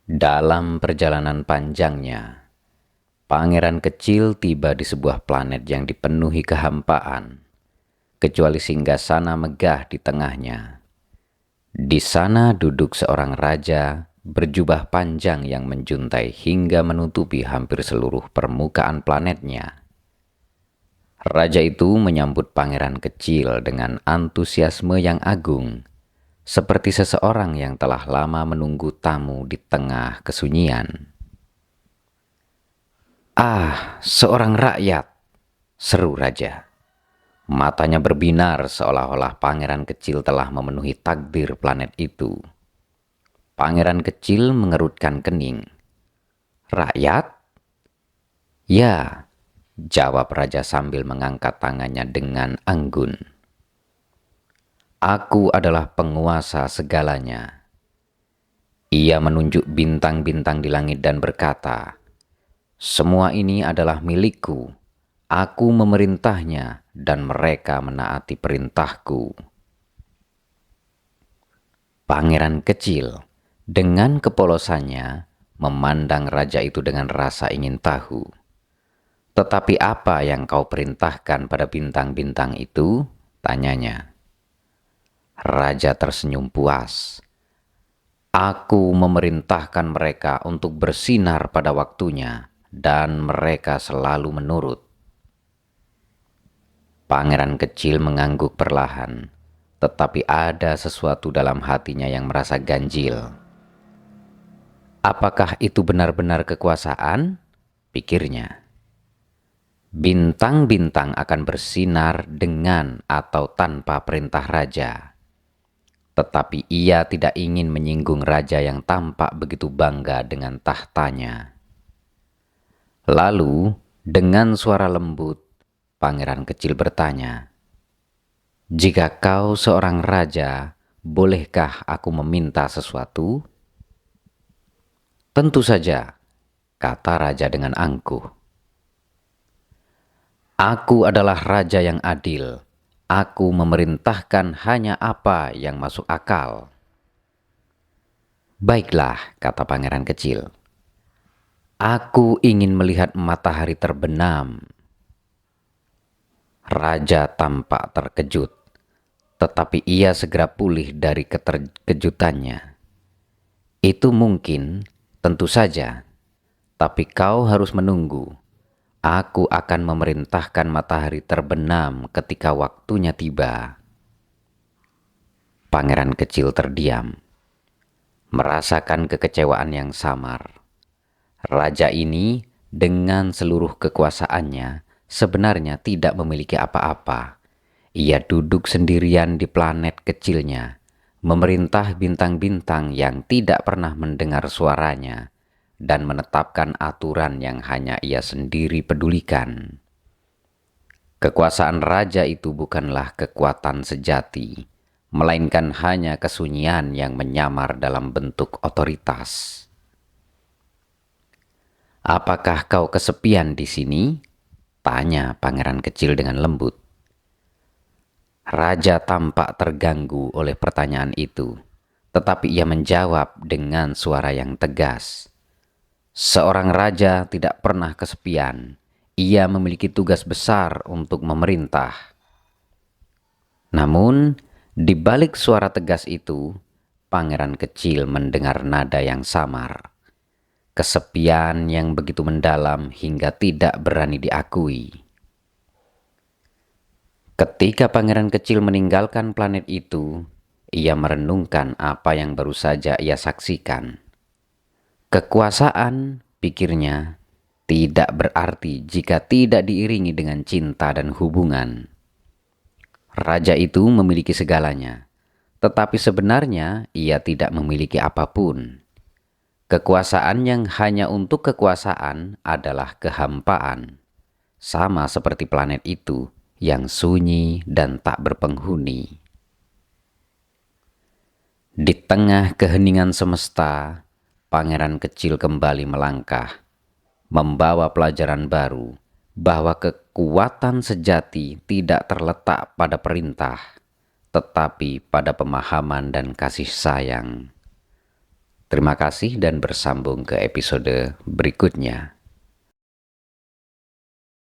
Dalam perjalanan panjangnya, pangeran kecil tiba di sebuah planet yang dipenuhi kehampaan, kecuali singgasana megah di tengahnya. Di sana duduk seorang raja berjubah panjang yang menjuntai hingga menutupi hampir seluruh permukaan planetnya. Raja itu menyambut pangeran kecil dengan antusiasme yang agung, seperti seseorang yang telah lama menunggu tamu di tengah kesunyian. "Ah, seorang rakyat," seru raja. Matanya berbinar seolah-olah pangeran kecil telah memenuhi takdir planet itu. Pangeran kecil mengerutkan kening. "Rakyat?" "Ya," jawab raja sambil mengangkat tangannya dengan anggun. "Aku adalah penguasa segalanya." Ia menunjuk bintang-bintang di langit dan berkata, "Semua ini adalah milikku. Aku memerintahnya dan mereka menaati perintahku." Pangeran kecil dengan kepolosannya memandang raja itu dengan rasa ingin tahu. "Tetapi apa yang kau perintahkan pada bintang-bintang itu?" tanyanya. Raja tersenyum puas. "Aku memerintahkan mereka untuk bersinar pada waktunya dan mereka selalu menurut." Pangeran kecil mengangguk perlahan, tetapi ada sesuatu dalam hatinya yang merasa ganjil. Apakah itu benar-benar kekuasaan? Pikirnya. Bintang-bintang akan bersinar dengan atau tanpa perintah raja. Tetapi ia tidak ingin menyinggung raja yang tampak begitu bangga dengan tahtanya. Lalu, dengan suara lembut, pangeran kecil bertanya, "Jika kau seorang raja, bolehkah aku meminta sesuatu?" "Tentu saja," kata raja dengan angkuh. "Aku adalah raja yang adil. Aku memerintahkan hanya apa yang masuk akal." "Baiklah," kata pangeran kecil. "Aku ingin melihat matahari terbenam." Raja tampak terkejut, tetapi ia segera pulih dari keterkejutannya. "Itu mungkin, tentu saja, tapi kau harus menunggu. Aku akan memerintahkan matahari terbenam ketika waktunya tiba." Pangeran kecil terdiam, merasakan kekecewaan yang samar. Raja ini dengan seluruh kekuasaannya sebenarnya tidak memiliki apa-apa. Ia duduk sendirian di planet kecilnya, memerintah bintang-bintang yang tidak pernah mendengar suaranya, dan menetapkan aturan yang hanya ia sendiri pedulikan. Kekuasaan raja itu bukanlah kekuatan sejati, melainkan hanya kesunyian yang menyamar dalam bentuk otoritas. "Apakah kau kesepian di sini?" tanya pangeran kecil dengan lembut. Raja tampak terganggu oleh pertanyaan itu, tetapi ia menjawab dengan suara yang tegas. Seorang raja tidak pernah kesepian. Ia memiliki tugas besar untuk memerintah. Namun, di balik suara tegas itu, pangeran kecil mendengar nada yang samar. Kesepian yang begitu mendalam hingga tidak berani diakui. Ketika pangeran kecil meninggalkan planet itu, ia merenungkan apa yang baru saja ia saksikan. Kekuasaan, pikirnya, tidak berarti jika tidak diiringi dengan cinta dan hubungan. Raja itu memiliki segalanya, tetapi sebenarnya ia tidak memiliki apapun. Kekuasaan yang hanya untuk kekuasaan adalah kehampaan, sama seperti planet itu yang sunyi dan tak berpenghuni. Di tengah keheningan semesta, pangeran kecil kembali melangkah, membawa pelajaran baru bahwa kekuatan sejati tidak terletak pada perintah, tetapi pada pemahaman dan kasih sayang. Terima kasih dan bersambung ke episode berikutnya.